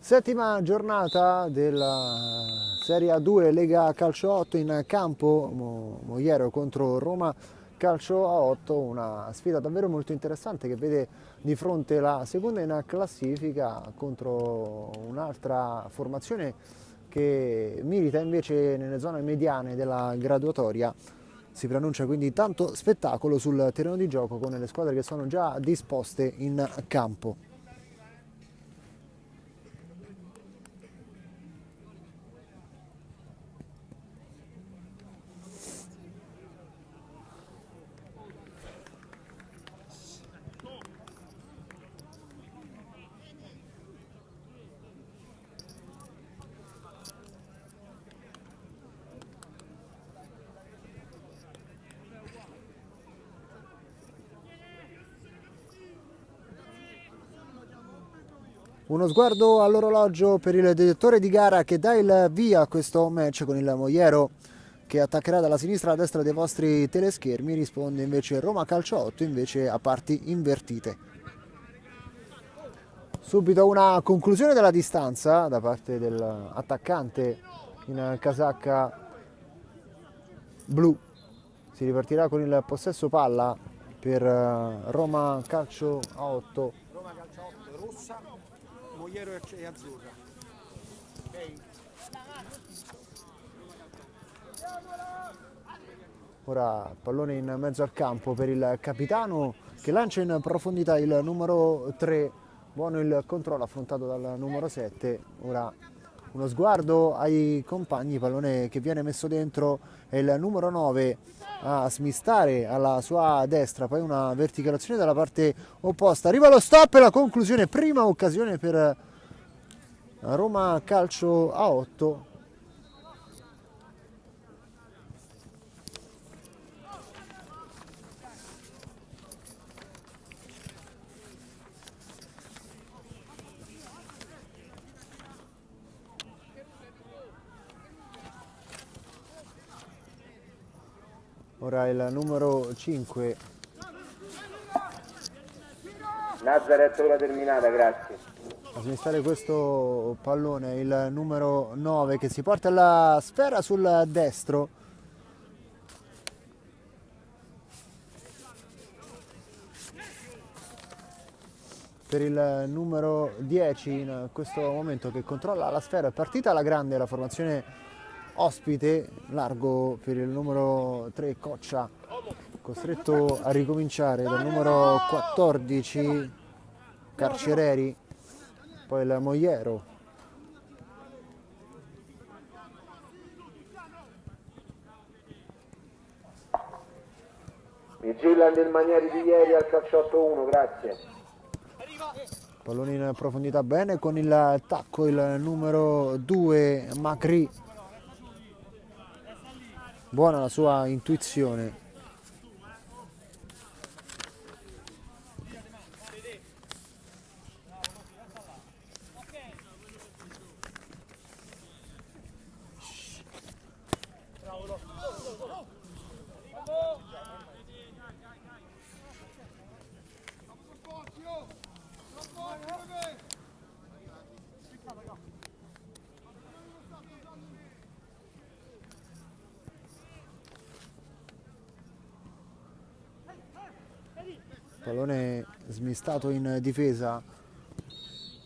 Settima giornata della Serie A2 Lega Calcio 8 in campo, Moiero contro Roma Calcio A8, una sfida davvero molto interessante che vede di fronte la seconda in classifica contro un'altra formazione che milita invece nelle zone mediane della graduatoria. Si preannuncia quindi tanto spettacolo sul terreno di gioco con le squadre che sono già disposte in campo. Uno sguardo all'orologio per il direttore di gara che dà il via a questo match con il Moiero che attaccherà dalla sinistra alla destra dei vostri teleschermi, risponde invece Roma Calcio 8 invece a parti invertite. Subito una conclusione della distanza da parte dell'attaccante in casacca blu. Si ripartirà con il possesso palla per Roma Calcio a 8. Roma Calcio 8 rossa, Moiero e azzurra. Okay. Ora pallone in mezzo al campo per il capitano che lancia in profondità il numero 3. Buono il controllo affrontato dal numero 7. Ora uno sguardo ai compagni, pallone che viene messo dentro è il numero 9 a smistare alla sua destra, poi una verticalazione dalla parte opposta. Arriva lo stop e la conclusione, prima occasione per Roma Calcio a 8. Ora il numero 5. Nazareth ora terminata, grazie. A smistare questo pallone il numero 9 che si porta la sfera sul destro. Per il numero 10 in questo momento che controlla la sfera, è partita alla grande la formazione ospite, largo per il numero 3 Coccia, costretto a ricominciare dal numero 14 Carcereri, poi il Moiero. Vigilant il Manieri di ieri al calciotto 1, grazie. Pallone in profondità bene con il tacco il numero 2 Macri. Buona la sua intuizione. Pallone smistato in difesa,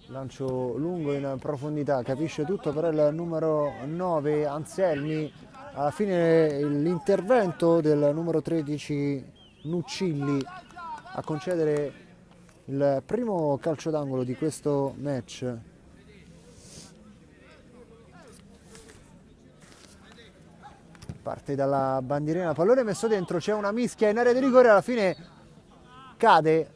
lancio lungo in profondità, capisce tutto però il numero 9 Anselmi, alla fine l'intervento del numero 13 Nuccilli a concedere il primo calcio d'angolo di questo match. Parte dalla bandierina, pallone messo dentro, c'è una mischia in area di rigore, alla fine cade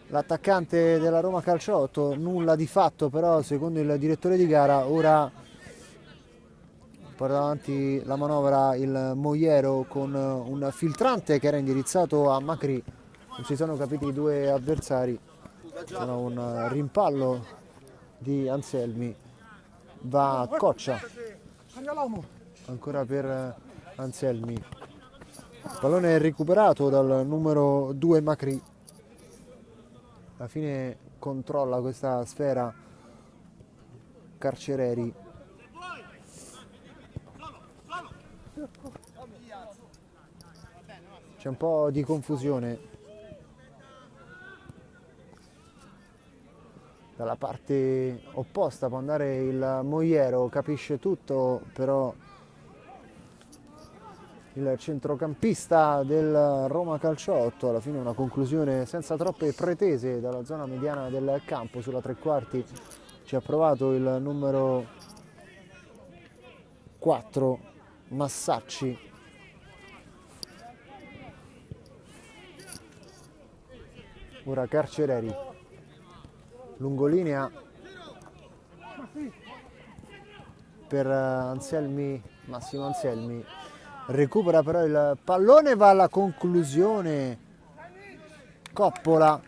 l'attaccante della Roma Calcio 8, nulla di fatto però secondo il direttore di gara. Ora porta avanti la manovra il Moiero con un filtrante che era indirizzato a Macri, non si sono capiti i due avversari, sono un rimpallo di Anselmi, va Coccia, ancora per Anselmi, pallone recuperato dal numero 2 Macri. Alla fine controlla questa sfera Carcereri. C'è un po' di confusione dalla parte opposta, può andare il Moiero, capisce tutto, però il centrocampista del Roma Calciotto, alla fine una conclusione senza troppe pretese dalla zona mediana del campo, sulla tre quarti ci ha provato il numero 4 Massacci. Ora Carcereri, lungolinea per Anselmi, Massimo Anselmi, recupera però il pallone, va alla conclusione Coppola.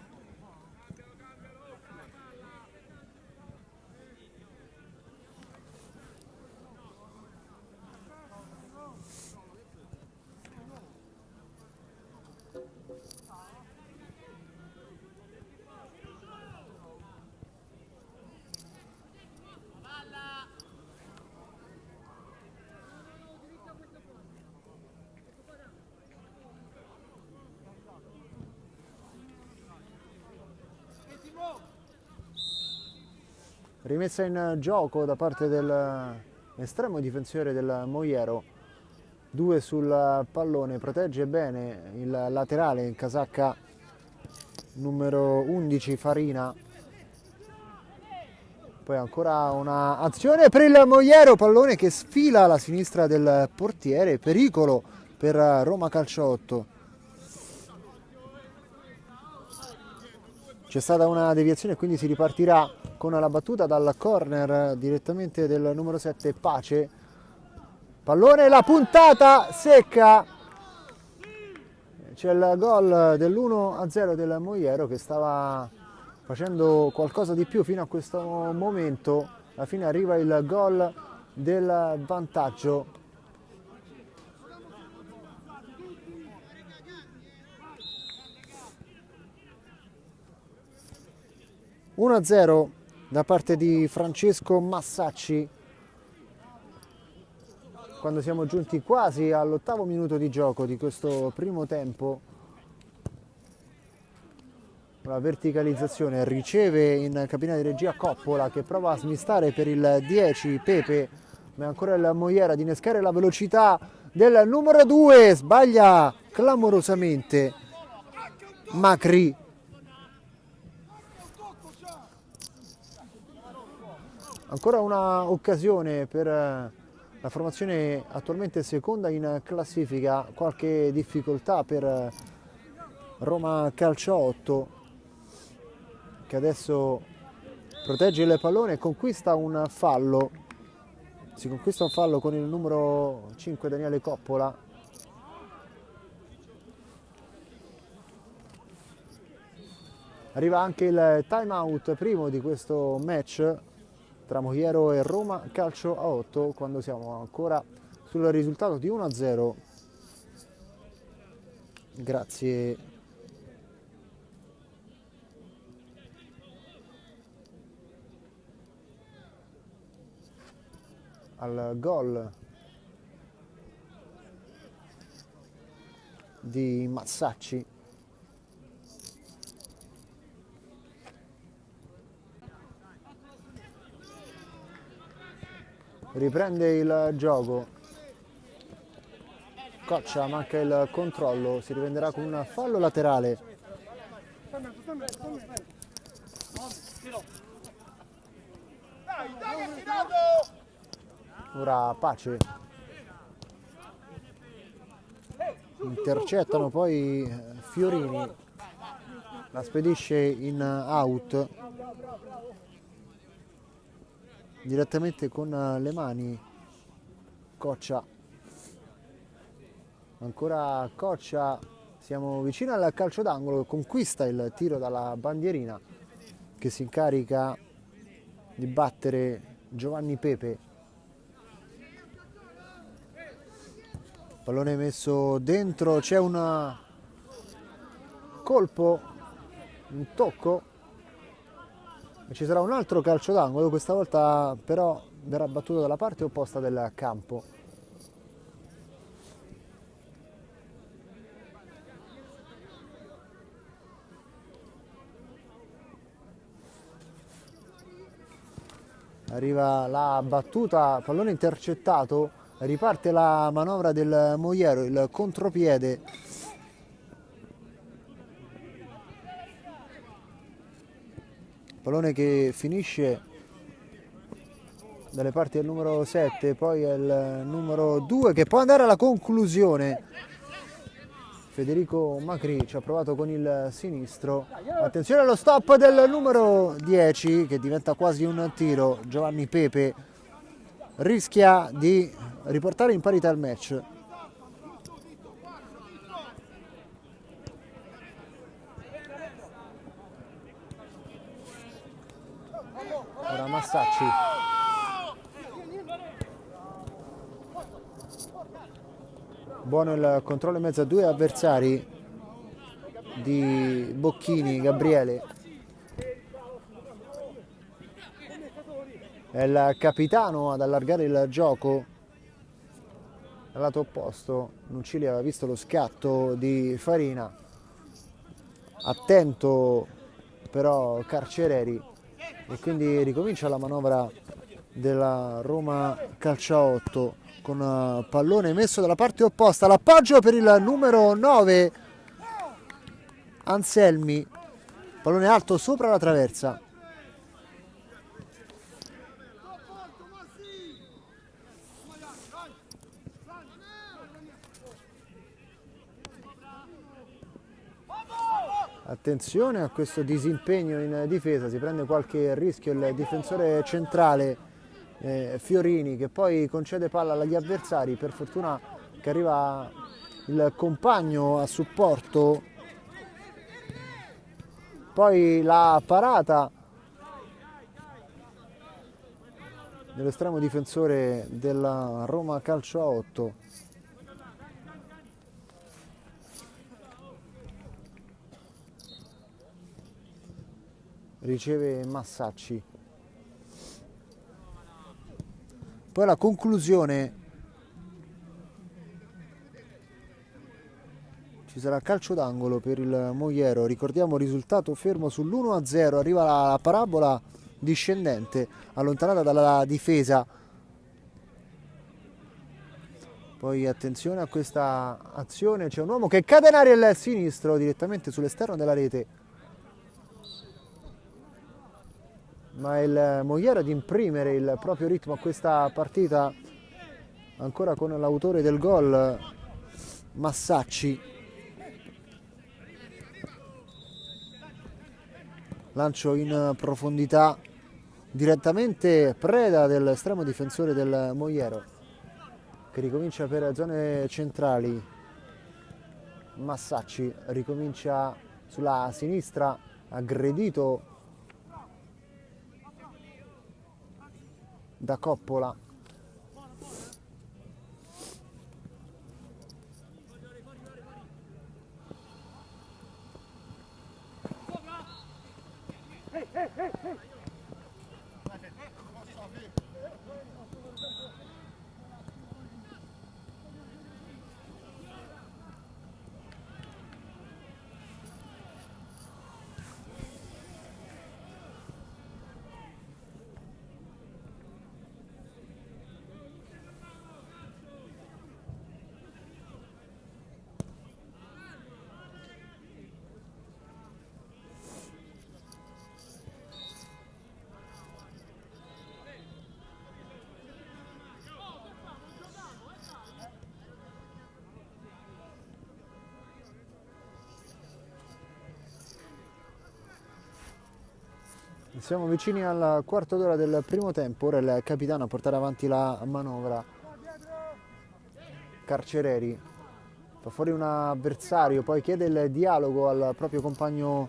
Rimessa in gioco da parte dell'estremo difensore del Moiero, 2 sul pallone, protegge bene il laterale in casacca numero 11 Farina. Poi ancora una azione per il Moiero, pallone che sfila alla sinistra del portiere, pericolo per Roma Calciotto. C'è stata una deviazione e quindi si ripartirà con la battuta dal corner direttamente del numero 7 Pace. Pallone, la puntata secca. C'è il gol dell'1-0 del Moiero che stava facendo qualcosa di più fino a questo momento. Alla fine arriva il gol del vantaggio. (1-0) da parte di Francesco Massacci, quando siamo giunti quasi all'8° minuto di gioco di questo primo tempo. La verticalizzazione, riceve in cabina di regia Coppola che prova a smistare per il 10 Pepe, ma è ancora il Moiera ad innescare la velocità del numero 2, sbaglia clamorosamente Macri. Ancora una occasione per la formazione attualmente seconda in classifica, qualche difficoltà per Roma Calciotto che adesso protegge il pallone e conquista un fallo. Si conquista un fallo con il numero 5 Daniele Coppola. Arriva anche il time out primo di questo match tra Moiero e Roma Calcio a 8, quando siamo ancora sul risultato di 1-0 grazie al gol di Massacci. Riprende il gioco Coccia, manca il controllo, si riprenderà con un fallo laterale. Ora Pace, intercettano poi Fiorini, la spedisce in out direttamente con le mani. Coccia, ancora Coccia, siamo vicino al calcio d'angolo, conquista il tiro dalla bandierina che si incarica di battere Giovanni Pepe. Pallone messo dentro, c'è un colpo, un tocco Ci sarà un altro calcio d'angolo, questa volta però verrà battuto dalla parte opposta del campo. Arriva la battuta, pallone intercettato, riparte la manovra del Moiero, il contropiede. Pallone che finisce dalle parti del numero 7, poi è il numero 2 che può andare alla conclusione. Federico Macri ci ha provato con il sinistro. Attenzione allo stop del numero 10 che diventa quasi un tiro. Giovanni Pepe rischia di riportare in parità il match. Ora Massacci. Buono il controllo in mezzo a due avversari di Bocchini, Gabriele. È il capitano ad allargare il gioco. Dal lato opposto Nuncili aveva visto lo scatto di Farina. Attento però Carcereri e quindi ricomincia la manovra della Roma Calcio a 8 con pallone messo dalla parte opposta, l'appoggio per il numero 9 Anselmi, pallone alto sopra la traversa. Attenzione a questo disimpegno in difesa, si prende qualche rischio il difensore centrale Fiorini, che poi concede palla agli avversari, per fortuna che arriva il compagno a supporto. Poi la parata dell'estremo difensore della Roma Calcio a 8. Riceve Massacci. Poi la conclusione, ci sarà calcio d'angolo per il Moiero, ricordiamo risultato fermo sull'1-0, arriva la parabola discendente allontanata dalla difesa. Poi attenzione a questa azione, c'è un uomo che cade in aria il sinistro direttamente sull'esterno della rete. Ma il Moiero ad imprimere il proprio ritmo a questa partita, ancora con l'autore del gol Massacci. Lancio in profondità, direttamente preda dell'estremo difensore del Moiero, che ricomincia per zone centrali. Massacci ricomincia sulla sinistra, aggredito da Coppola. Siamo vicini al quarto d'ora del primo tempo, ora il capitano a portare avanti la manovra. Carcereri fa fuori un avversario, poi chiede il dialogo al proprio compagno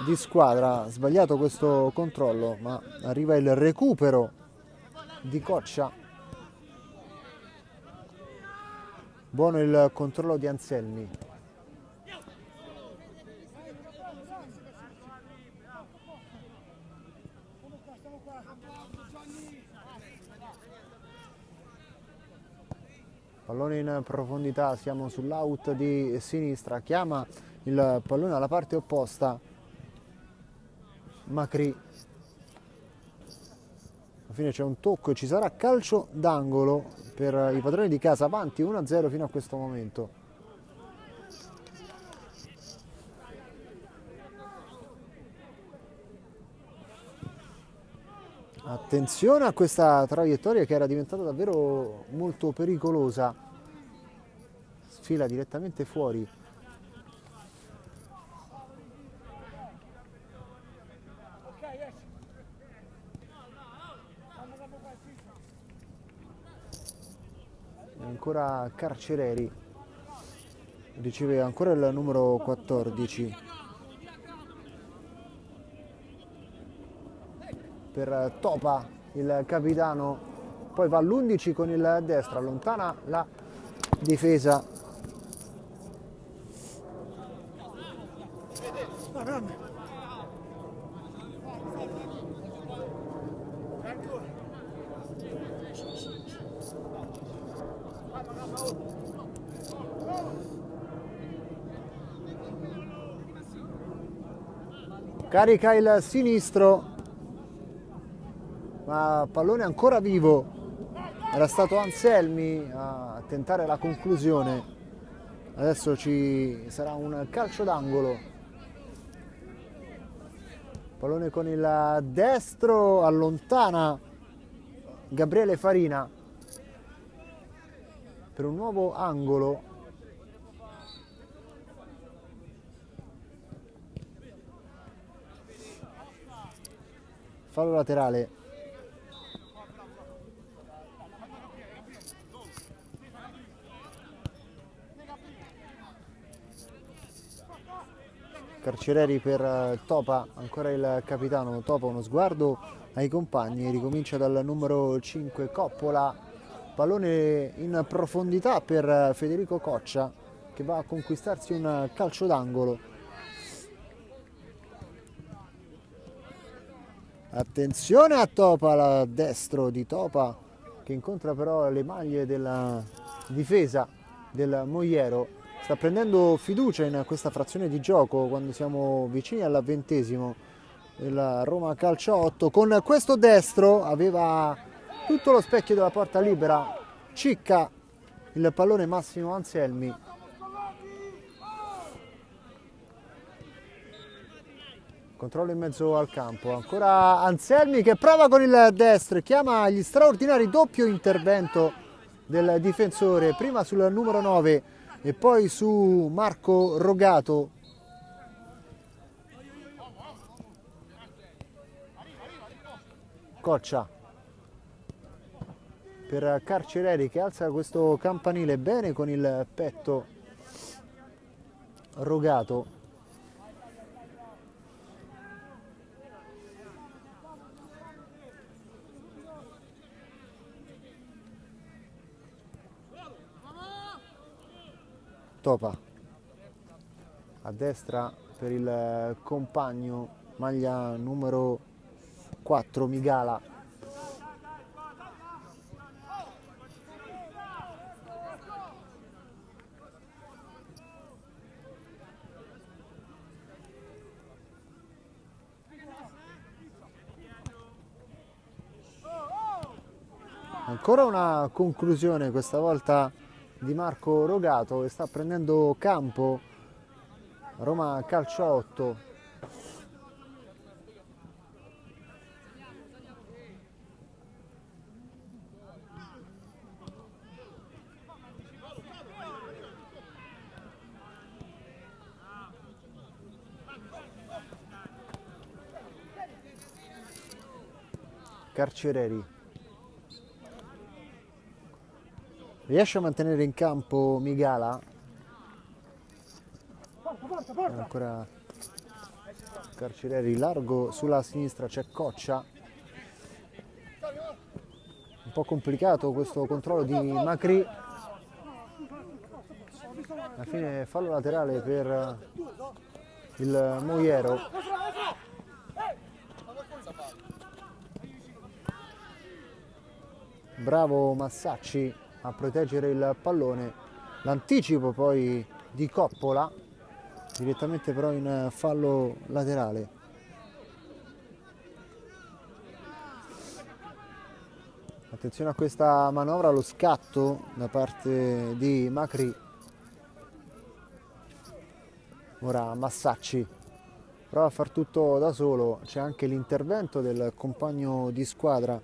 di squadra. Sbagliato questo controllo, ma arriva il recupero di Coccia. Buono il controllo di Anselmi. Pallone in profondità, siamo sull'out di sinistra, chiama il pallone alla parte opposta Macri. Alla fine c'è un tocco e ci sarà calcio d'angolo per i padroni di casa, avanti 1-0 fino a questo momento. Attenzione a questa traiettoria che era diventata davvero molto pericolosa. Sfila direttamente fuori. E ancora Carcereri. Riceve ancora il numero 14. Per Topa, il capitano, poi va all'11 con il destro, allontana la difesa. Carica il sinistro, ma pallone ancora vivo. Era stato Anselmi a tentare la conclusione. Adesso ci sarà un calcio d'angolo. Pallone con il destro, allontana Gabriele Farina per un nuovo angolo. Fallo laterale. Carcereri per Topa, ancora il capitano. Topa, uno sguardo ai compagni, ricomincia dal numero 5 Coppola. Pallone in profondità per Federico Coccia che va a conquistarsi un calcio d'angolo. Attenzione a Topa, la destro di Topa che incontra però le maglie della difesa del Moiero. Sta prendendo fiducia in questa frazione di gioco quando siamo vicini all'20° della Roma Calcio 8. Con questo destro aveva tutto lo specchio della porta libera, cicca il pallone Massimo Anselmi. Controllo in mezzo al campo, ancora Anselmi che prova con il destro e chiama gli straordinari doppio intervento del difensore, prima sul numero 9 e poi su Marco Rogato. Coccia per Carcereri che alza questo campanile bene con il petto. Rogato. Topa a destra per il compagno, maglia numero 4 Migala. Ancora una conclusione, questa volta di Marco Rogato, che sta prendendo campo. Roma Calcio 8. Carcereri riesce a mantenere in campo Migala. Ancora Carcereri largo sulla sinistra, c'è Coccia. Un po' complicato questo controllo di Macri. Alla fine fallo laterale per il Moiero. Bravo Massacci a proteggere il pallone. L'anticipo poi di Coppola, direttamente però in fallo laterale. Attenzione a questa manovra, lo scatto da parte di Macri. Ora Massacci prova a far tutto da solo, c'è anche l'intervento del compagno di squadra.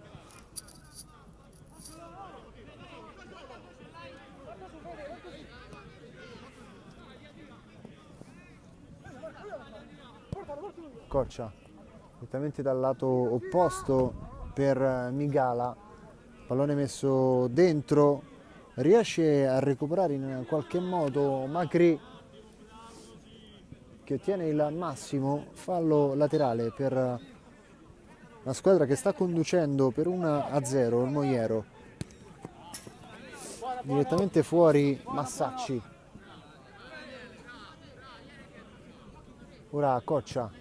Coccia direttamente dal lato opposto per Migala, pallone messo dentro, riesce a recuperare in qualche modo Macri, che ottiene il massimo. Fallo laterale per la squadra che sta conducendo per 1-0, il Moiero. Direttamente fuori Massacci. Ora Coccia.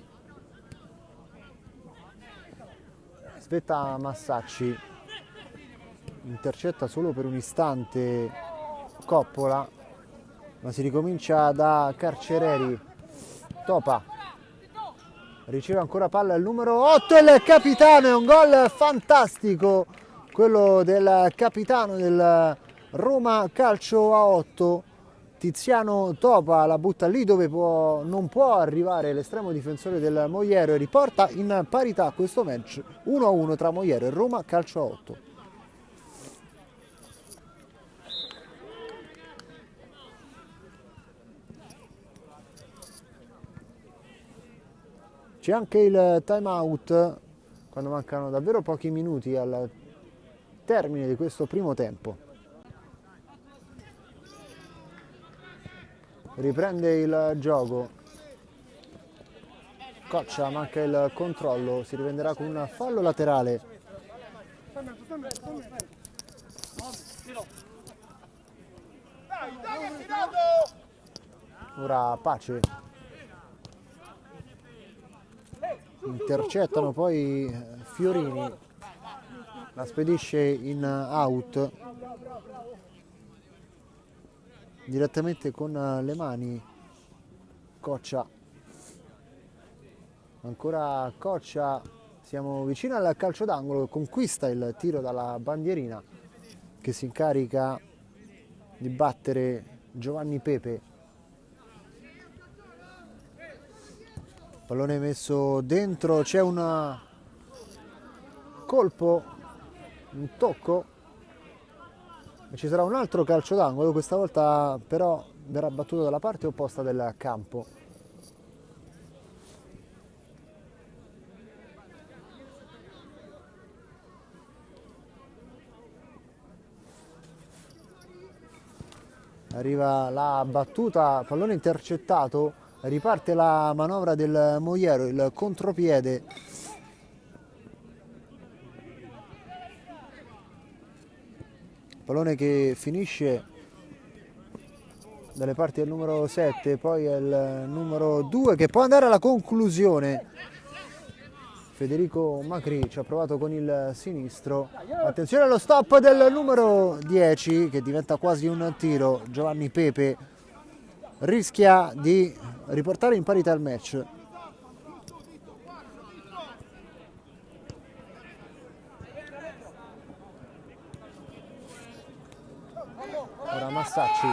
Aspetta Massacci. Intercetta solo per un istante Coppola, ma si ricomincia da Carcereri. Topa riceve ancora palla il numero 8, il capitano, è un gol fantastico quello del capitano del Roma Calcio a 8. Tiziano Topa la butta lì dove non può arrivare l'estremo difensore del Moiero e riporta in parità questo match 1-1 tra Moiero e Roma Calcio a 8. C'è anche il time out quando mancano davvero pochi minuti al termine di questo primo tempo. Riprende il gioco. Coccia, manca il controllo, si riprenderà con un fallo laterale. Ora Pace. Intercettano poi Fiorini, la spedisce in out direttamente con le mani. Coccia, ancora Coccia, siamo vicino al calcio d'angolo, conquista il tiro dalla bandierina, che si incarica di battere Giovanni Pepe. Pallone messo dentro, c'è un colpo, un tocco e ci sarà un altro calcio d'angolo, questa volta però verrà battuto dalla parte opposta del campo. Arriva la battuta, pallone intercettato, riparte la manovra del Moiero, il contropiede. Pallone che finisce dalle parti del numero 7, poi è il numero 2 che può andare alla conclusione. Federico Macri ci ha provato con il sinistro. Attenzione allo stop del numero 10 che diventa quasi un tiro. Giovanni Pepe rischia di riportare in parità il match. Ora Massacci.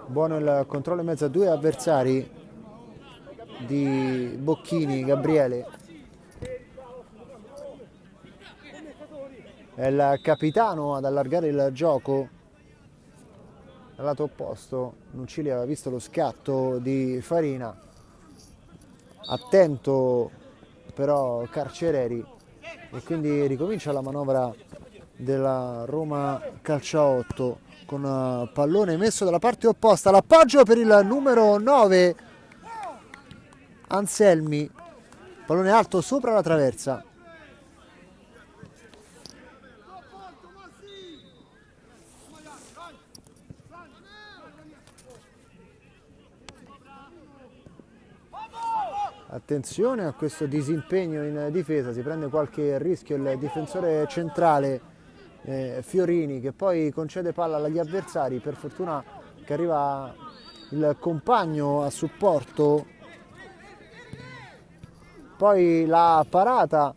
Buono il controllo in mezzo a due avversari di Bocchini, Gabriele. È il capitano ad allargare il gioco dal lato opposto. Nuccili aveva visto lo scatto di Farina. Attento però Carcereri e quindi ricomincia la manovra della Roma Calcio a 8 con pallone messo dalla parte opposta, l'appoggio per il numero 9 Anselmi, pallone alto sopra la traversa. Attenzione a questo disimpegno in difesa, si prende qualche rischio il difensore centrale Fiorini, che poi concede palla agli avversari, per fortuna che arriva il compagno a supporto. Poi la parata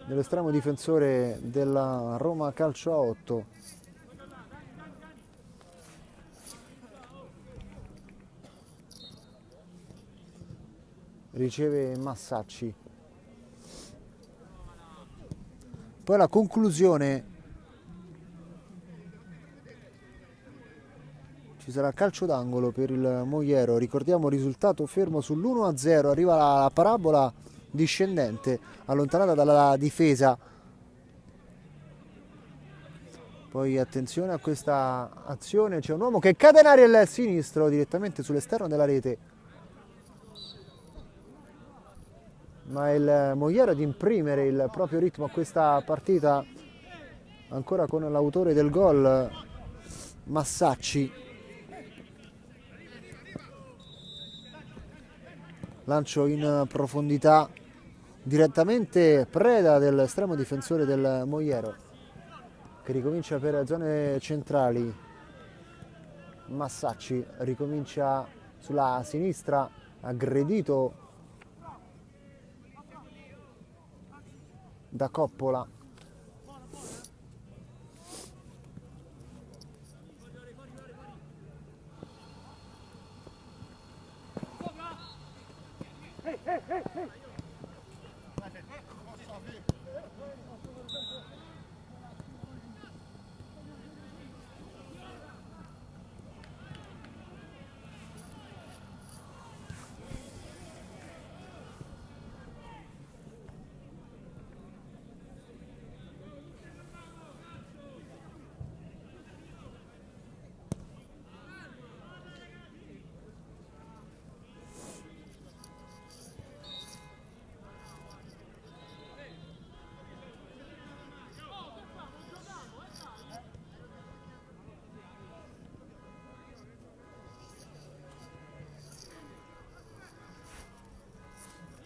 dell'estremo difensore della Roma Calcio a 8. Riceve Massacci. Poi la conclusione, ci sarà calcio d'angolo per il Moiero, ricordiamo risultato fermo sull'1-0, arriva la parabola discendente allontanata dalla difesa. Poi attenzione a questa azione, c'è un uomo che cade in aria al sinistro direttamente sull'esterno della rete, ma il Moiero ad imprimere il proprio ritmo a questa partita, ancora con l'autore del gol Massacci. Lancio in profondità, direttamente preda dell'estremo difensore del Moiero, che ricomincia per zone centrali. Massacci ricomincia sulla sinistra, aggredito da Coppola.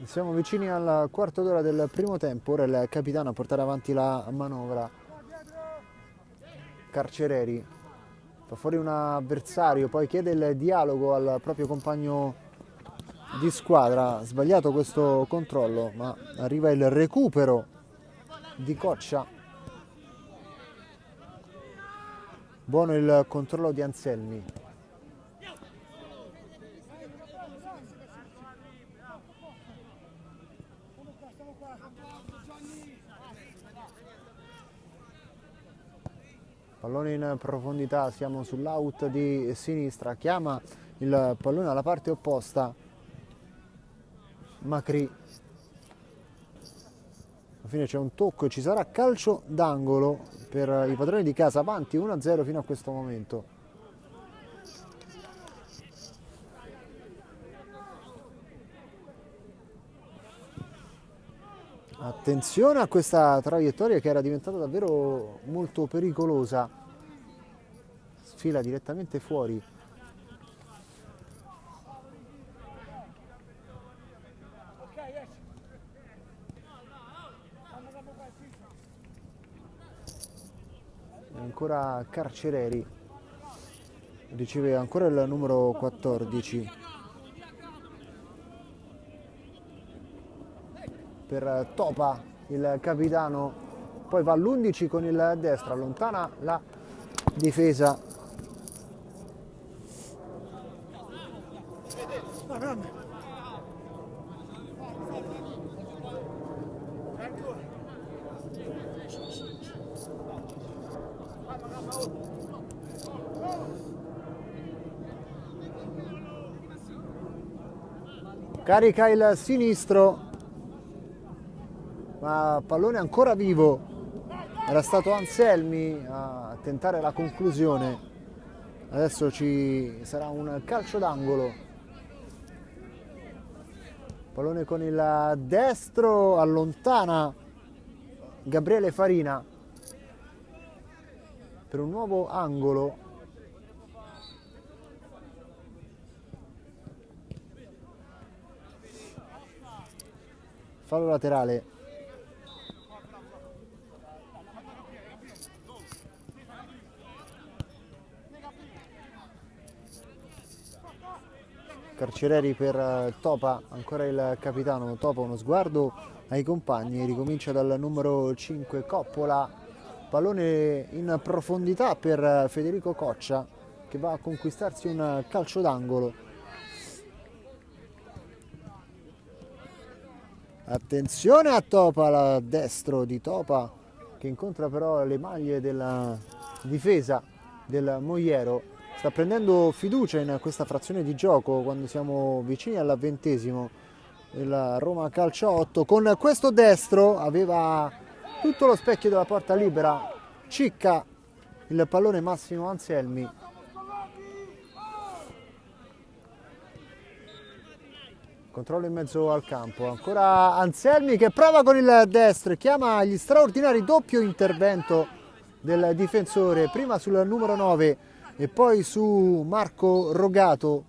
Siamo vicini al quarto d'ora del primo tempo, ora il capitano a portare avanti la manovra. Carcereri fa fuori un avversario, poi chiede il dialogo al proprio compagno di squadra. Sbagliato questo controllo, ma arriva il recupero di Coccia. Buono il controllo di Anselmi. Pallone in profondità, siamo sull'out di sinistra, chiama il pallone alla parte opposta Macri. Alla fine c'è un tocco e ci sarà calcio d'angolo per i padroni di casa, avanti 1-0 fino a questo momento. Attenzione a questa traiettoria che era diventata davvero molto pericolosa. Sfila direttamente fuori. E ancora Carcereri. Riceve ancora il numero 14. Per Topa, il capitano, poi va all'11 con il destro, allontana la difesa. Carica il sinistro, ma pallone ancora vivo. Era stato Anselmi a tentare la conclusione. Adesso ci sarà un calcio d'angolo. Pallone con il destro, allontana Gabriele Farina per un nuovo angolo. fallo laterale. Carcereri per Topa, ancora il capitano. Topa, uno sguardo ai compagni, ricomincia dal numero 5 Coppola, pallone in profondità per Federico Coccia che va a conquistarsi un calcio d'angolo. Attenzione a Topa, la destro di Topa che incontra però le maglie della difesa del Moiero. Sta prendendo fiducia in questa frazione di gioco quando siamo vicini all'20° del Roma Calcio 8. Con questo destro aveva tutto lo specchio della porta libera, cicca il pallone Massimo Anselmi. Controllo in mezzo al campo, ancora Anselmi che prova con il destro e chiama gli straordinari doppio intervento del difensore, prima sul numero 9 e poi su Marco Rogato.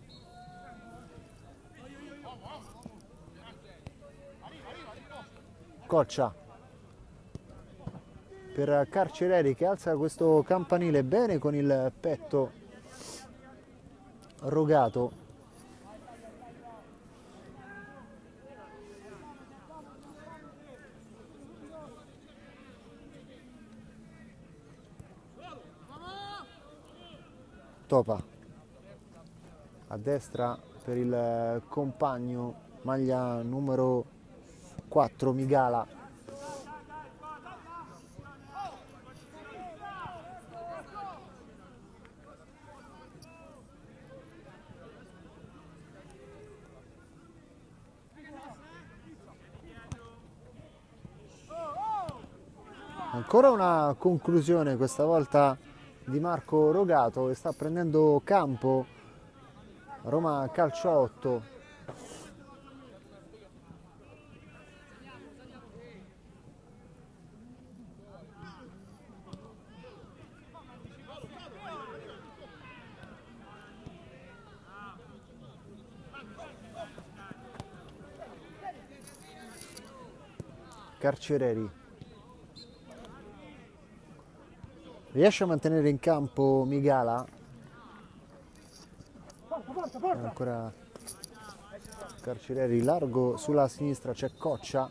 Coccia per Carcereri che alza questo campanile bene con il petto. Rogato. Topa a destra per il compagno, maglia numero 4 Migala. Ancora una conclusione, questa volta di Marco Rogato, che sta prendendo campo Roma Calcio 8. Carcereri riesce a mantenere in campo Migala. Ancora Carcereri largo sulla sinistra, c'è Coccia.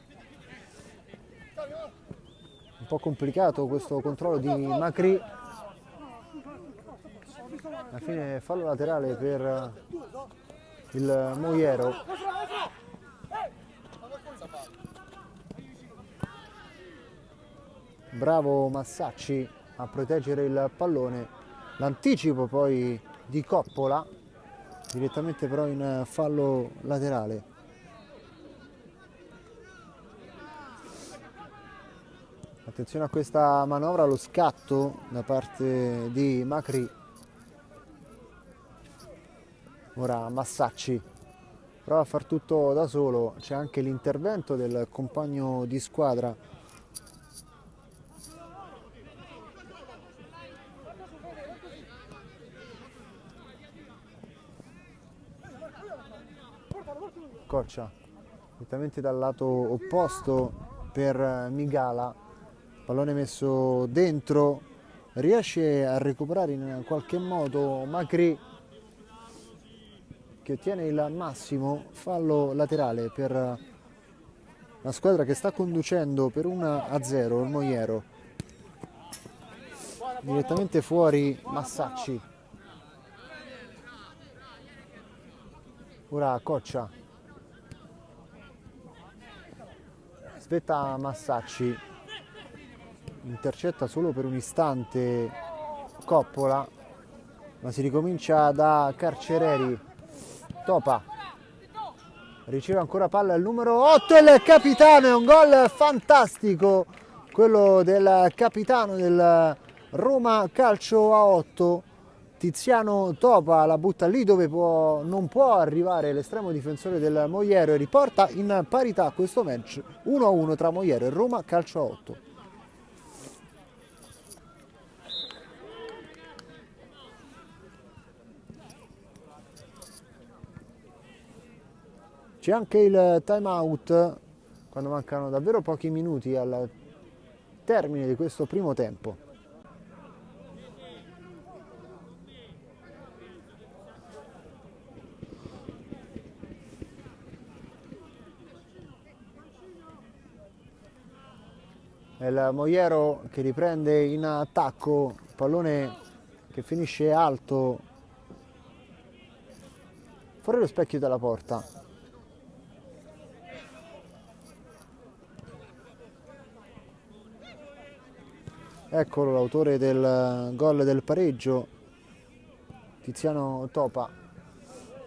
Un po' complicato questo controllo di Macri. Alla fine fallo laterale per il Moiero. Bravo Massacci a proteggere il pallone, l'anticipo poi di Coppola, direttamente però in fallo laterale. Attenzione a questa manovra, lo scatto da parte di Macri. Ora Massacci prova a far tutto da solo, c'è anche l'intervento del compagno di squadra. Coccia direttamente dal lato opposto per Migala, pallone messo dentro, riesce a recuperare in qualche modo Macri che ottiene il massimo. Fallo laterale per la squadra che sta conducendo per 1-0, il Moiero. Direttamente fuori Massacci. Ora Coccia. Aspetta Massacci, intercetta solo per un istante Coppola, ma si ricomincia da Carcereri. Topa riceve ancora palla il numero 8, il capitano, è un gol fantastico quello del capitano del Roma Calcio a 8. Tiziano Topa la butta lì dove non può arrivare l'estremo difensore del Moiero e riporta in parità questo match 1-1 tra Moiero e Roma Calcio a 8. C'è anche il time out quando mancano davvero pochi minuti al termine di questo primo tempo. È il Moiero che riprende in attacco, pallone che finisce alto fuori lo specchio della porta. Eccolo l'autore del gol del pareggio, Tiziano Topa.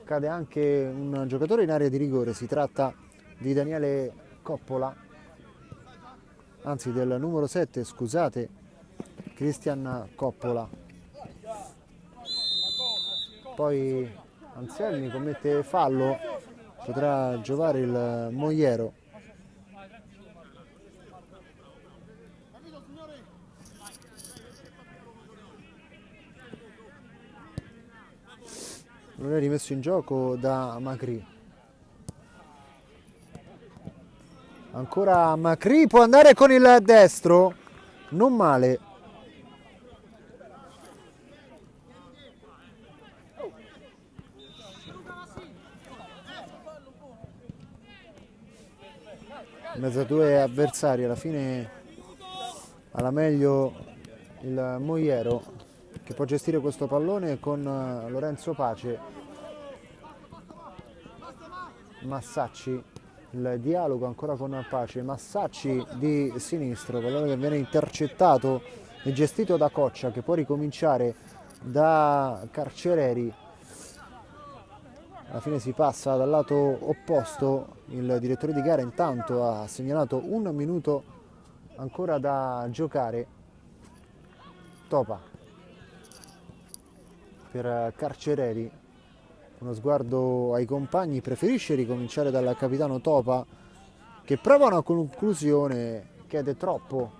Cade anche un giocatore in area di rigore, si tratta di Daniele Coppola, anzi del numero 7, scusate, Cristian Coppola. Poi Anselmi commette fallo, potrà giovare il Moiero. Non è rimesso in gioco da Macri. Ancora Macri, può andare con il destro, non male. In mezzo a due avversari, alla fine alla meglio il Moiero, che può gestire questo pallone con Lorenzo Pace. Massacci, il dialogo ancora con Pace, Massacci di sinistro, pallone che viene intercettato e gestito da Coccia, che può ricominciare da Carcereri. Alla fine si passa dal lato opposto, il direttore di gara intanto ha segnalato 1 minuto ancora da giocare. Topa per Carcereri, uno sguardo ai compagni, preferisce ricominciare dal capitano Topa, che prova una conclusione, chiede troppo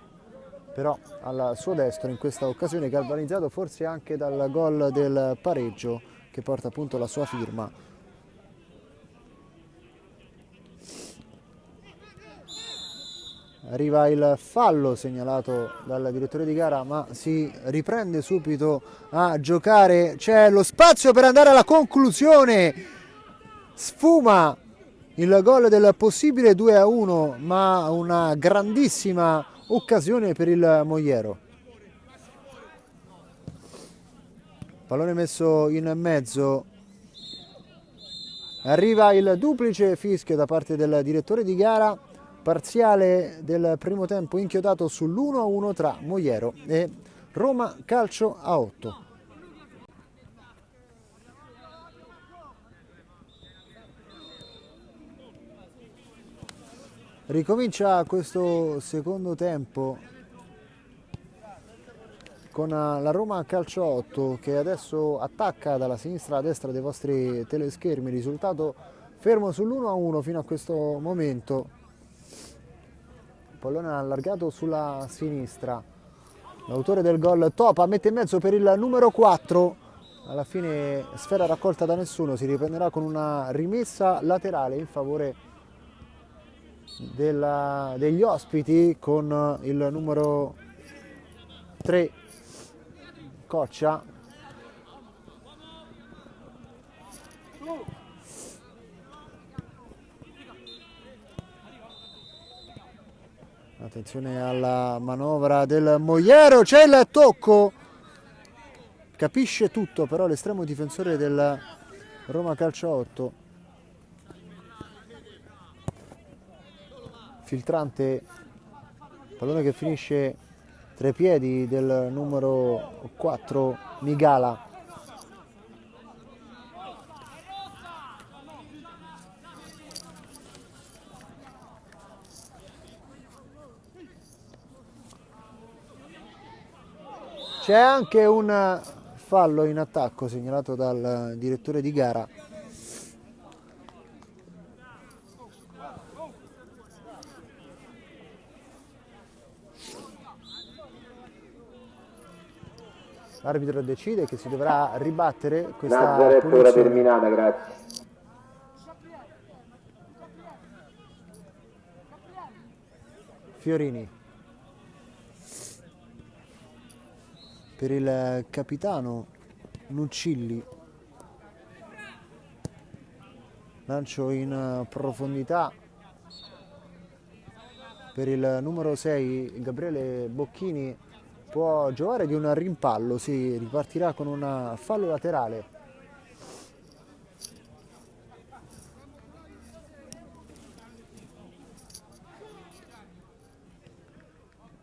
però al suo destro in questa occasione, galvanizzato forse anche dal gol del pareggio che porta appunto la sua firma. Arriva il fallo segnalato dal direttore di gara, ma si riprende subito a giocare. C'è lo spazio per andare alla conclusione. Sfuma il gol del possibile 2-1, ma una grandissima occasione per il Moiero. Pallone messo in mezzo. Arriva il duplice fischio da parte del direttore di gara. Parziale del primo tempo inchiodato sull'1-1 tra Moiero e Roma Calcio a 8. Ricomincia questo secondo tempo con la Roma Calcio a 8 che adesso attacca dalla sinistra alla destra dei vostri teleschermi. Risultato fermo sull'1-1 fino a questo momento. Pallone allargato sulla sinistra, l'autore del gol Topa mette in mezzo per il numero 4, alla fine sfera raccolta da nessuno, si riprenderà con una rimessa laterale in favore degli ospiti con il numero 3 Coccia. Attenzione alla manovra del Moiero, c'è il tocco, capisce tutto però l'estremo difensore del Roma Calcio 8. Filtrante, pallone che finisce tra i piedi del numero 4 Migala. C'è anche un fallo in attacco segnalato dal direttore di gara. L'arbitro decide che si dovrà ribattere questa Nazareth, ora terminata, grazie. Fiorini. Per il capitano Nuccilli. Lancio in profondità per il numero 6 Gabriele Bocchini, può giocare di un rimpallo, si ripartirà con un fallo laterale.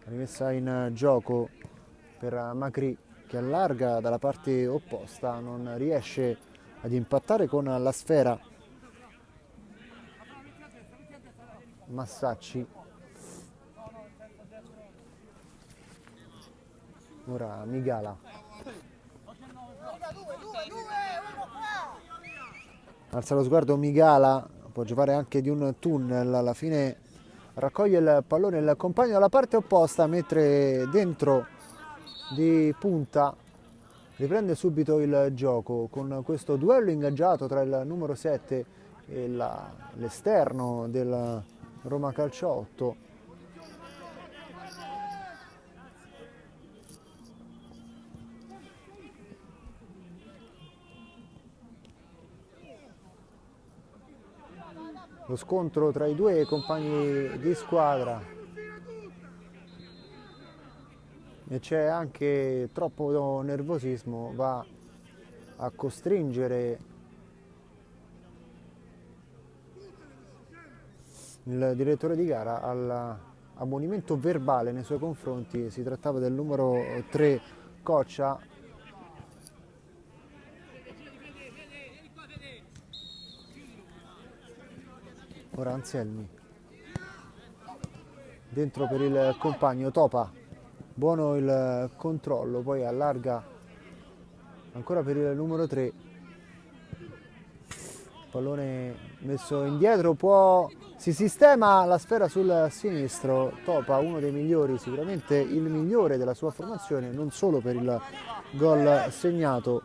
Rimessa in gioco per Macri, che allarga dalla parte opposta, non riesce ad impattare con la sfera. Massacci. Ora Migala. Alza lo sguardo Migala, può giocare anche di un tunnel, alla fine raccoglie il pallone il compagno dalla parte opposta, mentre dentro di punta riprende subito il gioco con questo duello ingaggiato tra il numero 7 e l'esterno del Roma Calcio 8. Lo scontro tra i due compagni di squadra e c'è anche troppo nervosismo, va a costringere il direttore di gara all'ammonimento verbale nei suoi confronti. Si trattava del numero 3 Coccia. Ora Anselmi, dentro per il compagno Topa, buono il controllo, poi allarga ancora per il numero 3, pallone messo indietro, si sistema la sfera sul sinistro. Topa, uno dei migliori, sicuramente il migliore della sua formazione, non solo per il gol segnato.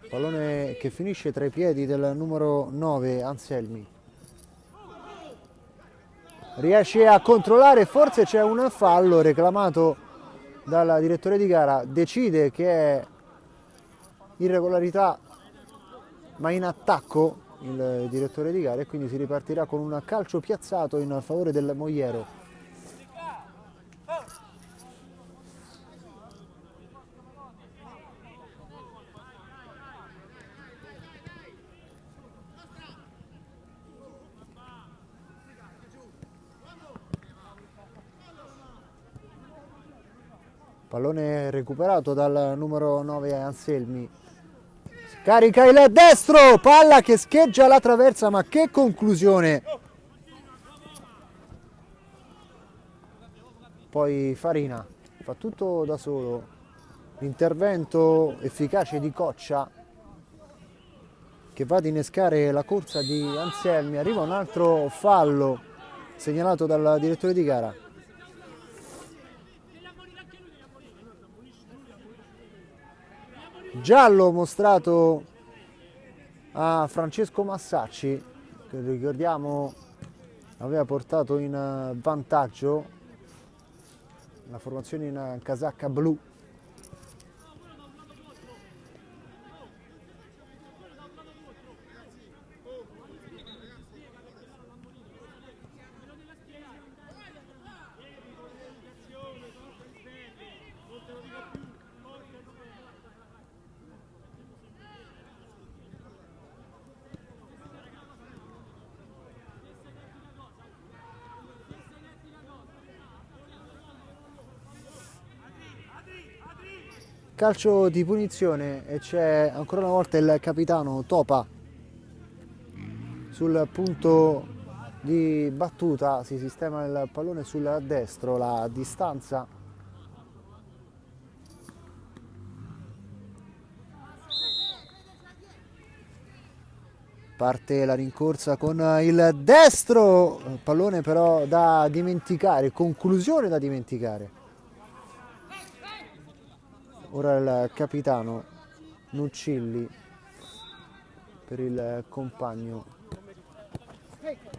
Pallone che finisce tra i piedi del numero 9 Anselmi. Riesce a controllare, forse c'è un fallo reclamato dal direttore di gara, decide che è irregolarità ma in attacco il direttore di gara, e quindi si ripartirà con un calcio piazzato in favore del Moiero. Pallone recuperato dal numero 9 Anselmi. Carica il destro, palla che scheggia la traversa, ma che conclusione! Poi Farina fa tutto da solo. L'intervento efficace di Coccia, che va ad innescare la corsa di Anselmi. Arriva un altro fallo segnalato dal direttore di gara. Giallo mostrato a Francesco Massacci, che ricordiamo aveva portato in vantaggio la formazione in casacca blu. Calcio di punizione e c'è ancora una volta il capitano Topa sul punto di battuta, si sistema il pallone sul destro, la distanza Parte la rincorsa con il destro, pallone però da dimenticare, conclusione da dimenticare. Ora il capitano Nuccilli per il compagno.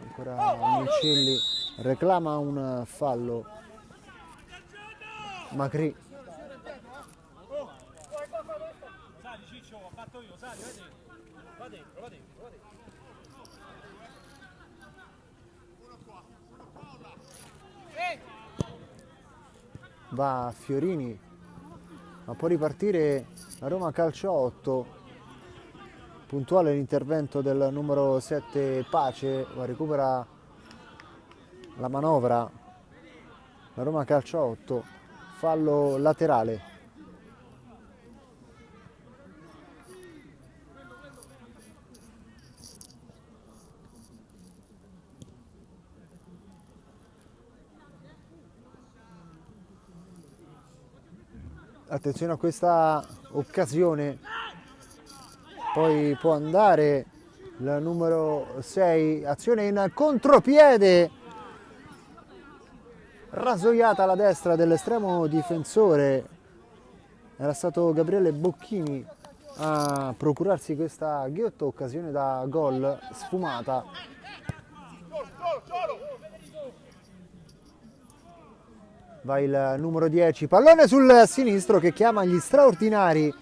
Ancora Nuccilli reclama un fallo. Macri. Va Fiorini, ma può ripartire la Roma calcio 8. Puntuale l'intervento del numero 7 Pace, ma recupera la manovra la Roma calcio 8, fallo laterale. Attenzione a questa occasione, poi può andare il numero 6, azione in contropiede, rasoiata alla destra dell'estremo difensore, era stato Gabriele Bocchini a procurarsi questa ghiotta occasione da gol sfumata. Va il numero 10, pallone sul sinistro che chiama gli straordinari.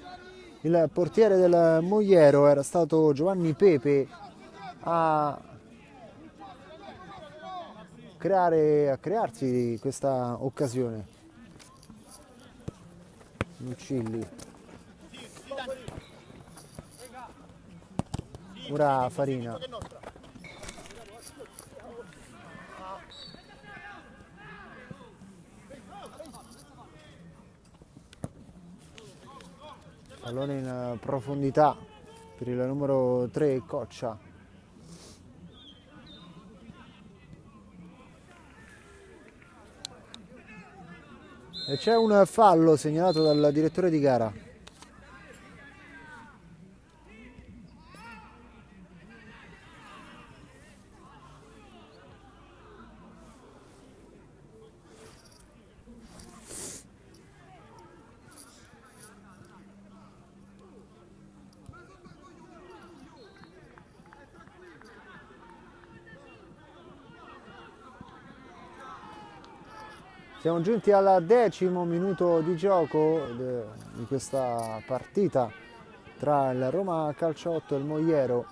Il portiere del Moiero era stato Giovanni Pepe a crearsi questa occasione. Nuccilli. Ora Farina. Pallone in profondità per il numero 3 Coccia. E c'è un fallo segnalato dal direttore di gara. Siamo giunti al 10° minuto di gioco di questa partita tra il Roma Calcio 8 e il Moiero.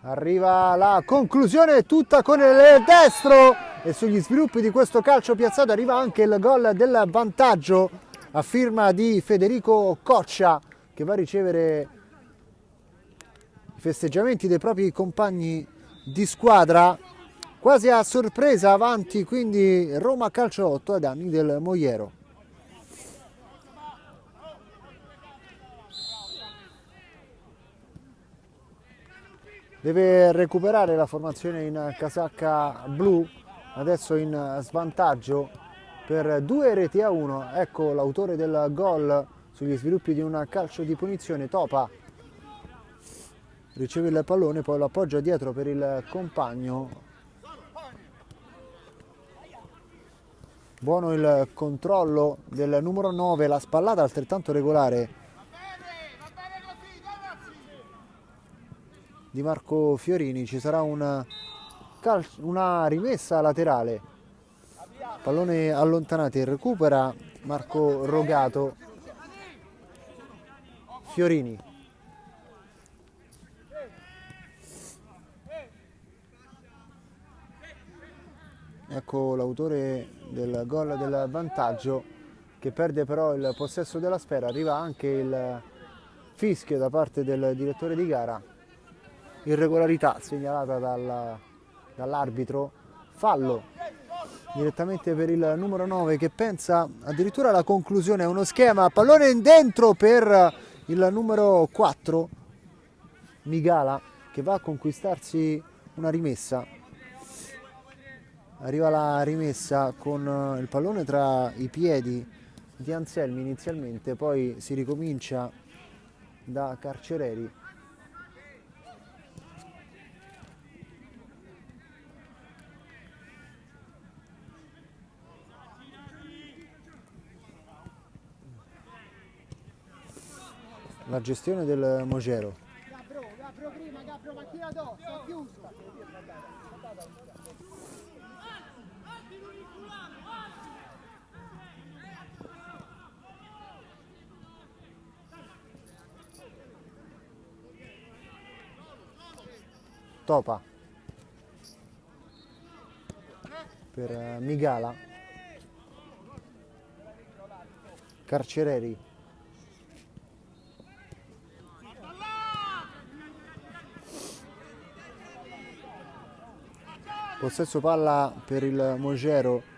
Arriva la conclusione tutta con il destro e sugli sviluppi di questo calcio piazzato arriva anche il gol del vantaggio a firma di Federico Coccia, che va a ricevere i festeggiamenti dei propri compagni di squadra. Quasi a sorpresa avanti quindi Roma Calcio 8 ai danni del Moiero. Deve recuperare la formazione in casacca blu, adesso in svantaggio per 2-1. Ecco l'autore del gol sugli sviluppi di un calcio di punizione, Topa. Riceve il pallone, poi lo appoggia dietro per il compagno Buono il controllo del numero 9, la spallata altrettanto regolare di Marco Fiorini. Ci sarà una rimessa laterale, pallone allontanato e recupera Marco Rogato. Fiorini, ecco l'autore del gol del vantaggio che perde però il possesso della sfera. Arriva anche il fischio da parte del direttore di gara, irregolarità segnalata dall'arbitro, fallo direttamente per il numero 9 che pensa addirittura alla conclusione. Uno schema, pallone in dentro per il numero 4 Migala, che va a conquistarsi una rimessa. Arriva la rimessa con il pallone tra i piedi di Anselmi inizialmente, poi si ricomincia da Carcereri. La gestione del Mogero. Gabro prima, Gabro macchina addosso, è chiuso. Topa per Migala. Carcereri. Possesso palla per il Mogero.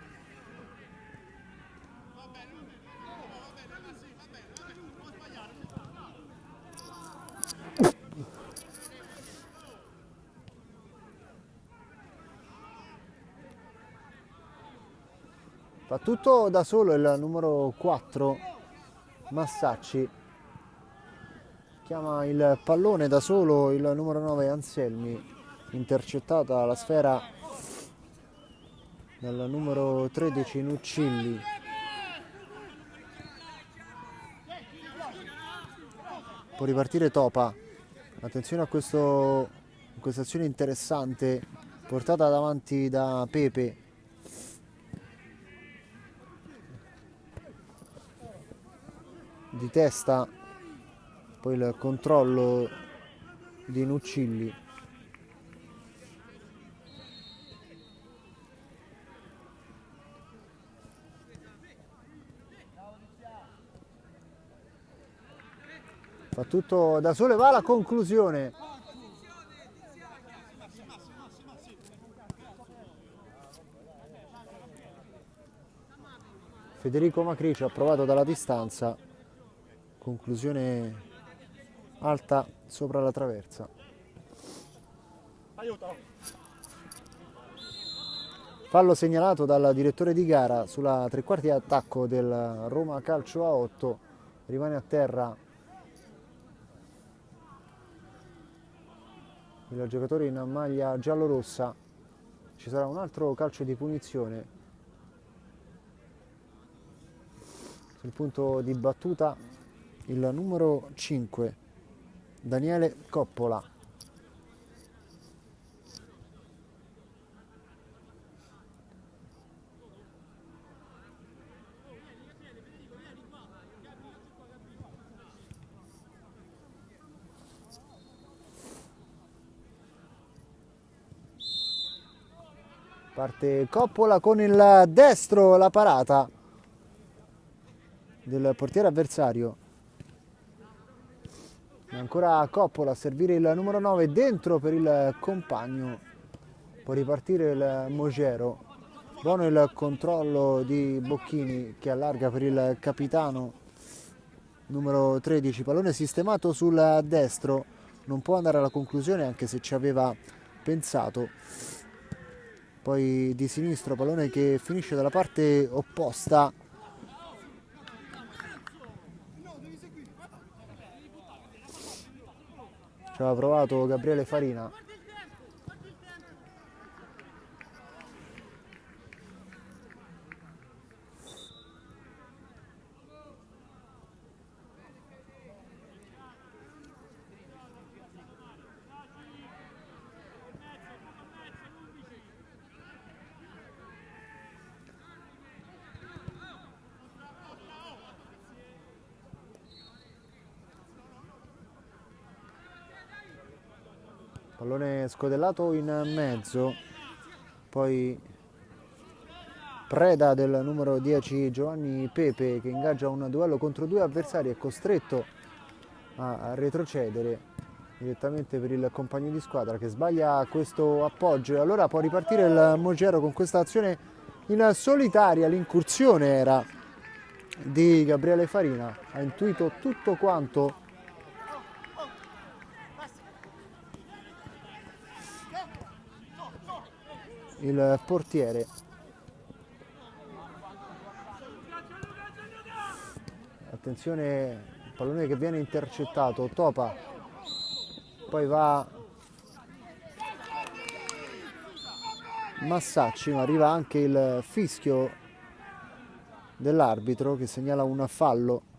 Fa tutto da solo il numero 4 Massacci. Chiama il pallone da solo il numero 9 Anselmi. Intercettata la sfera dal numero 13 Nuccilli. Può ripartire Topa. Attenzione a questa azione interessante portata davanti da Pepe. Di testa, poi il controllo di Nuccilli. Fa tutto da solo e va alla conclusione. Federico Macrici ha provato dalla distanza, conclusione alta sopra la traversa. Fallo segnalato dal direttore di gara sulla tre quarti attacco del Roma Calcio a 8, rimane a terra il giocatore in maglia giallorossa. Ci sarà un altro calcio di punizione sul punto di battuta il numero 5 Daniele Coppola. Parte Coppola con il destro, la parata del portiere avversario. Ancora Coppola a servire il numero 9 dentro per il compagno. Può ripartire il Mogero. Buono il controllo di Bocchini che allarga per il capitano numero 13. Pallone sistemato sul destro. Non può andare alla conclusione anche se ci aveva pensato. Poi di sinistro, pallone che finisce dalla parte opposta. Ci aveva provato Gabriele Farina. Pallone scodellato in mezzo, poi preda del numero 10 Giovanni Pepe, che ingaggia un duello contro due avversari, è costretto a retrocedere direttamente per il compagno di squadra che sbaglia questo appoggio, e allora può ripartire il Mogero con questa azione in solitaria. L'incursione era di Gabriele Farina, ha intuito tutto quanto il portiere. Attenzione, il pallone che viene intercettato, Topa, poi va Massacci, ma arriva anche il fischio dell'arbitro che segnala un fallo.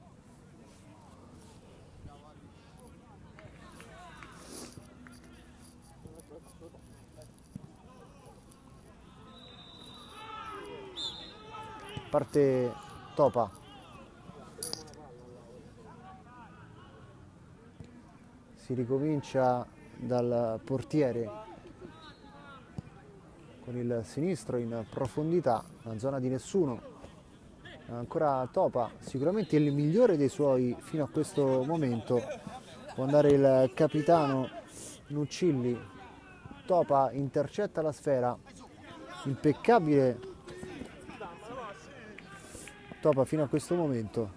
Parte Topa, si ricomincia dal portiere con il sinistro in profondità, una zona di nessuno. Ancora Topa, sicuramente il migliore dei suoi fino a questo momento. Può andare il capitano Nuccilli. Topa intercetta la sfera, impeccabile Topa fino a questo momento.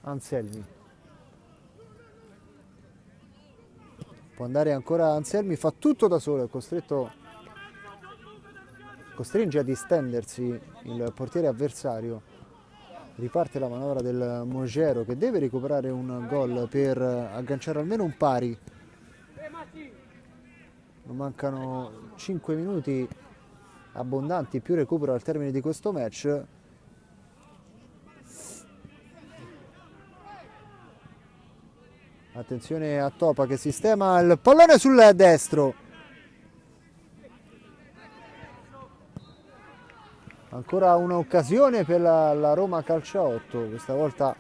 Anselmi, può andare ancora Anselmi, fa tutto da solo, è costringe a distendersi il portiere avversario. Riparte la manovra del Mogero, che deve recuperare un gol per agganciare almeno un pari. Non mancano 5 minuti abbondanti più recupero al termine di questo match. Attenzione a Topa che sistema il pallone sul destro. Ancora un'occasione per la Roma Calcio a 8, questa volta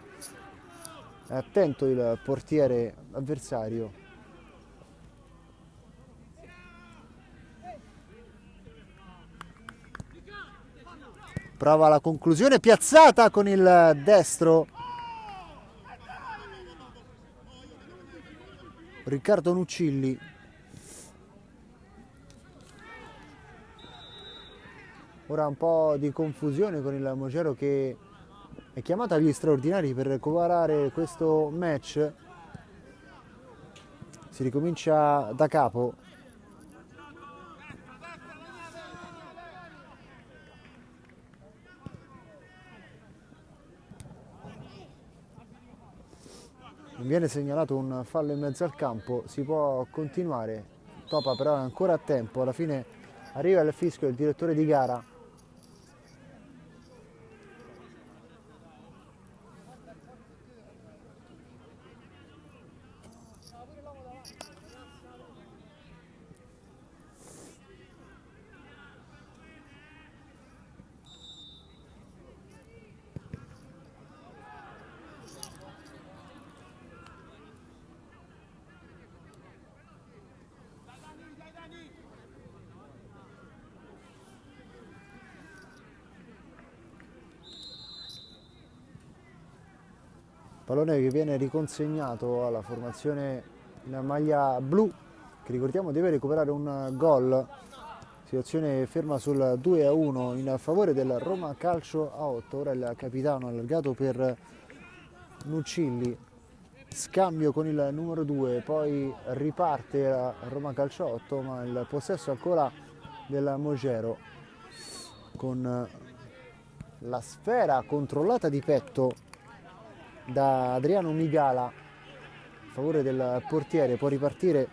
è attento il portiere avversario. Prova la conclusione, piazzata con il destro. Riccardo Nuccilli. Ora un po' di confusione con il Mogero che è chiamato agli straordinari per recuperare questo match. Si ricomincia da capo. Viene segnalato un fallo in mezzo al campo, si può continuare. Topa però è ancora a tempo, alla fine arriva il fischio del direttore di gara. Pallone che viene riconsegnato alla formazione in maglia blu, che ricordiamo deve recuperare un gol. Situazione ferma sul 2-1 in favore del Roma Calcio a 8. Ora il capitano allargato per Nuccilli, scambio con il numero 2, poi riparte a Roma Calcio a 8, ma il possesso ancora del Mogero, con la sfera controllata di petto da Adriano Migala a favore del portiere. Può ripartire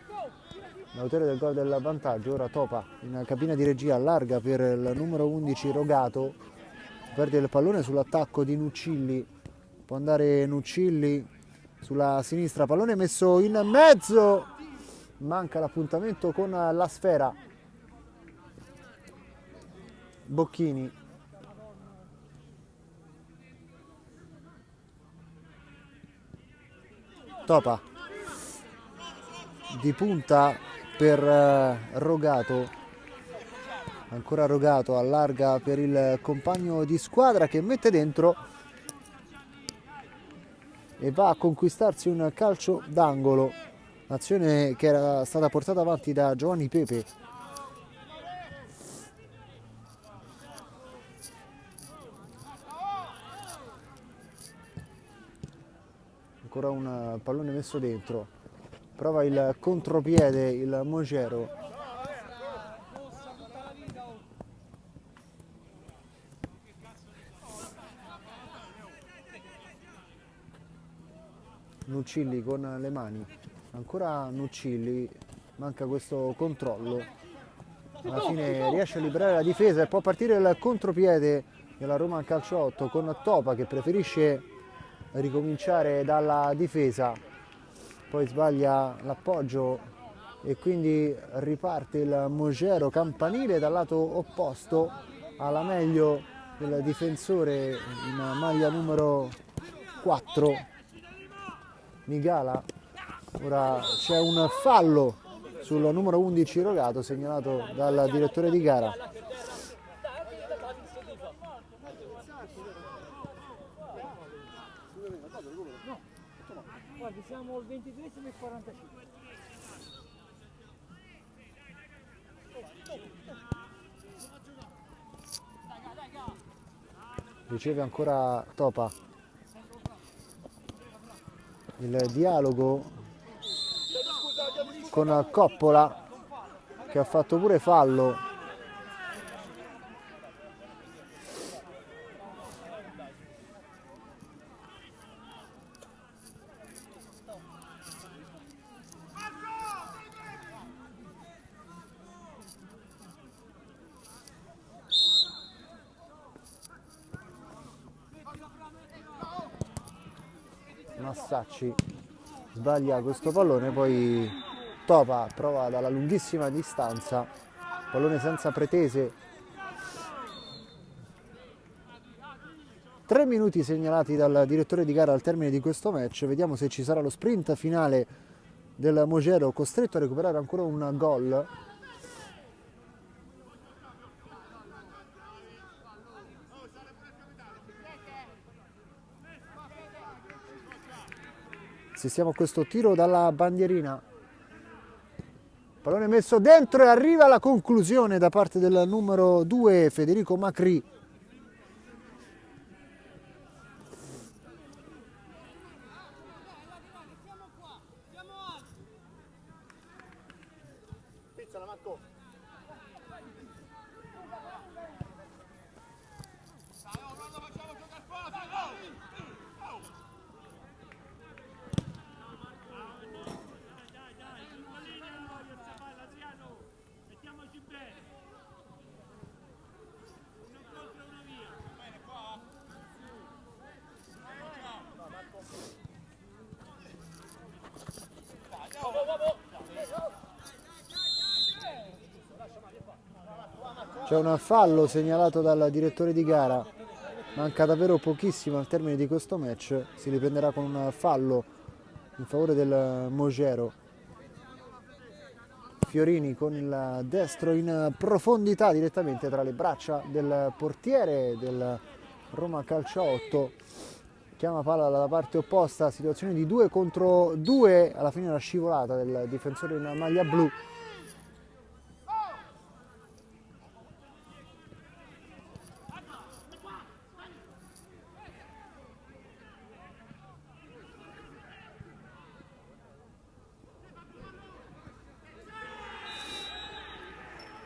l'autore del gol del vantaggio. Ora Topa in cabina di regia, allarga per il numero 11 Rogato, perde il pallone sull'attacco di Nuccilli, può andare Nuccilli sulla sinistra, pallone messo in mezzo, manca l'appuntamento con la sfera. Bocchini, Topa di punta per Rogato, ancora Rogato, allarga per il compagno di squadra che mette dentro e va a conquistarsi un calcio d'angolo, azione che era stata portata avanti da Giovanni Pepe. Ancora un pallone messo dentro, prova il contropiede il Mogero, Nuccilli con le mani, ancora Nuccilli, manca questo controllo, alla fine riesce a liberare la difesa e può partire il contropiede della Roma Calcio 8 con Topa che preferisce ricominciare dalla difesa, poi sbaglia l'appoggio e quindi riparte il Mogero campanile dal lato opposto, alla meglio del difensore in maglia numero 4 Migala. Ora c'è un fallo sul numero 11 Rogato segnalato dal direttore di gara. Guardi, siamo al 23esimo e 45. Riceve ancora Topa. Il dialogo con Coppola che ha fatto pure fallo. Massacci sbaglia questo pallone, poi Topa prova dalla lunghissima distanza, pallone senza pretese. 3 minuti segnalati dal direttore di gara al termine di questo match, vediamo se ci sarà lo sprint finale del Mogero costretto a recuperare ancora un gol. Assistiamo a questo tiro dalla bandierina, pallone messo dentro e arriva la conclusione da parte del numero 2 Federico Macri. C'è un fallo segnalato dal direttore di gara, manca davvero pochissimo al termine di questo match, si riprenderà con un fallo in favore del Mogero. Fiorini con il destro in profondità direttamente tra le braccia del portiere del Roma Calcio 8, chiama palla dalla parte opposta, situazione di 2 contro 2, alla fine la scivolata del difensore in maglia blu.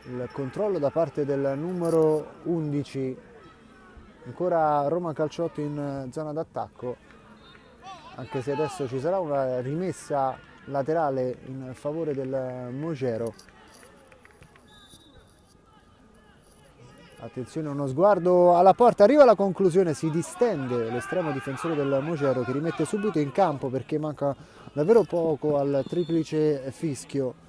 Il controllo da parte del numero 11, ancora Roma Calcio 8 in zona d'attacco, anche se adesso ci sarà una rimessa laterale in favore del Mogero. Attenzione, uno sguardo alla porta, arriva la conclusione, si distende l'estremo difensore del Mogero che rimette subito in campo perché manca davvero poco al triplice fischio.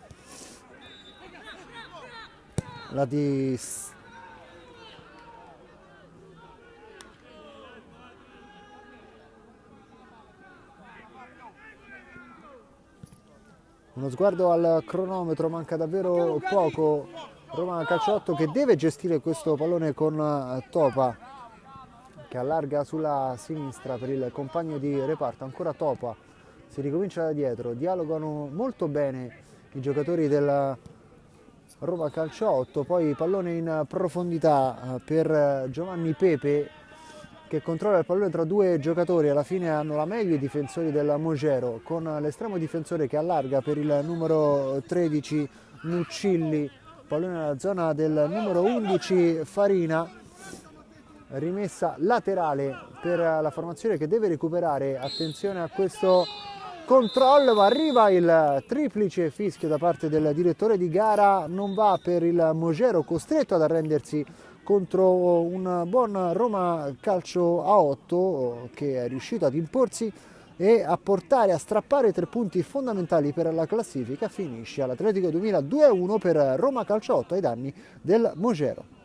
Uno sguardo al cronometro, manca davvero poco. Roma Calcio 8 che deve gestire questo pallone con Topa, che allarga sulla sinistra per il compagno di reparto. Ancora Topa, si ricomincia da dietro, dialogano molto bene i giocatori del Roma Calcio 8. Poi pallone in profondità per Giovanni Pepe, che controlla il pallone tra due giocatori. Alla fine hanno la meglio i difensori del Mogero, con l'estremo difensore che allarga per il numero 13 Nuccilli, pallone nella zona del numero 11 Farina, rimessa laterale per la formazione che deve recuperare. Attenzione a questo controllo, ma arriva il triplice fischio da parte del direttore di gara. Non va per il Mogero, costretto ad arrendersi contro un buon Roma Calcio a 8 che è riuscito ad imporsi e a portare, a strappare 3 punti fondamentali per la classifica. Finisce all'Atletico 2000 2-1 per Roma Calcio 8 ai danni del Mogero.